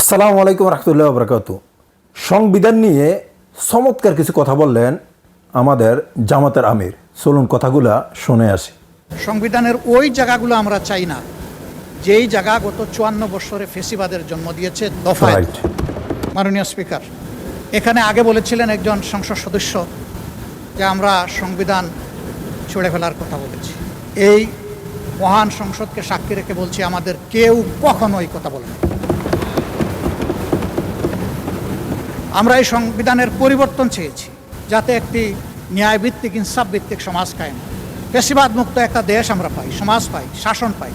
আসসালামু আলাইকুম রহমতুল্লাহ বরকাতু। সংবিধান নিয়ে চমৎকার কিছু কথা বললেন আমাদের জামাতের আমির। চলুন কথাগুলা শুনে আসি। সংবিধানের ওই জায়গাগুলো আমরা চাই না যেই জায়গা গত 54 বছরে ফেসিবাদের জন্ম দিয়েছে দফায়। রাইট। মাননীয় স্পিকার, এখানে আগে বলেছিলেন একজন সংসদ সদস্য যে আমরা সংবিধান ছুঁড়ে ফেলার কথা বলেছি। এই মহান সংসদকে সাক্ষী রেখে বলছি, আমাদের কেউ কখনো এই কথা বলেনি। আমরা এই সংবিধানের পরিবর্তন চেয়েছি যাতে একটি ন্যায়ভিত্তিক ইনসাফ ভিত্তিক সমাজ কায়েম, ফেসিবাদ মুক্ত একটা দেশ আমরা পাই, সমাজ পাই, শাসন পাই।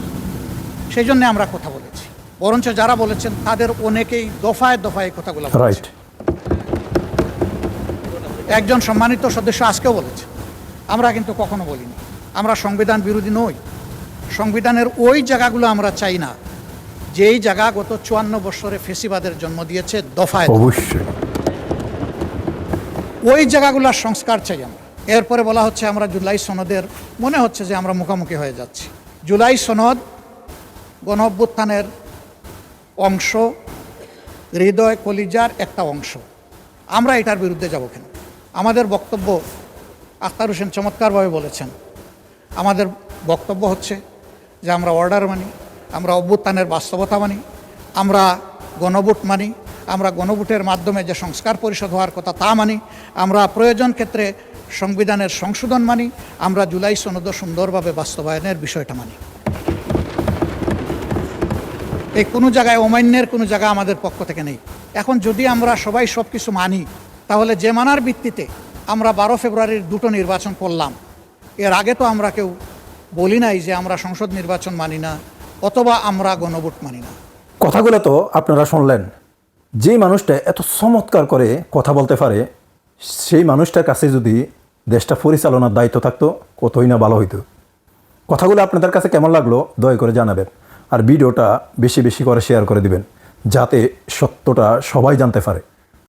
সেই জন্য আমরা কথা বলেছি। বরঞ্চ যারা বলেছেন তাদের অনেকেই দফায় দফায় কথাগুলো রাইট। একজন সম্মানিত সদস্য আজকেও বলেছে, আমরা কিন্তু কখনো বলিনি আমরা সংবিধান বিরোধী নই। সংবিধানের ওই জায়গাগুলো আমরা চাই না যেই জায়গা গত 54 বছরে ফেসিবাদের জন্ম দিয়েছে দফায়। অবশ্যই ওই জায়গাগুলোর সংস্কার চাই আমরা। এরপরে বলা হচ্ছে আমরা জুলাই সনদের, মনে হচ্ছে যে আমরা মুখোমুখি হয়ে যাচ্ছি। জুলাই সনদ গণ অভ্যুত্থানের অংশ, হৃদয় কলিজার একটা অংশ। আমরা এটার বিরুদ্ধে যাব কেন? আমাদের বক্তব্য, আখতার হোসেন চমৎকারভাবে বলেছেন, আমাদের বক্তব্য হচ্ছে যে আমরা অর্ডার মানি, আমরা অভ্যুত্থানের বাস্তবতা মানি, আমরা গণভোট মানি, আমরা গণভোটের মাধ্যমে যে সংস্কার পরিষদ হওয়ার কথা তা মানি, আমরা প্রয়োজন ক্ষেত্রে সংবিধানের সংশোধন মানি, আমরা জুলাই সনদ সুন্দরভাবে বাস্তবায়নের বিষয়টা মানি। এই কোনো জায়গায় অমান্যের কোনো জায়গা আমাদের পক্ষ থেকে নেই। এখন যদি আমরা সবাই সব কিছু মানি, তাহলে যে মানার ভিত্তিতে আমরা 12 ফেব্রুয়ারির দুটো নির্বাচন করলাম, এর আগে তো আমরা কেউ বলি নাই যে আমরা সংসদ নির্বাচন মানি না অথবা আমরা গণভোট মানি না। কথাগুলো তো আপনারা শুনলেন। যে মানুষটা এত চমৎকার করে কথা বলতে পারে, সেই মানুষটার কাছে যদি দেশটা পরিচালনার দায়িত্ব থাকতো কতই না ভালো হইতো। কথাগুলো আপনাদের কাছে কেমন লাগলো দয়া করে জানাবেন, আর ভিডিওটা বেশি বেশি করে শেয়ার করে দিবেন যাতে সত্যটা সবাই জানতে পারে।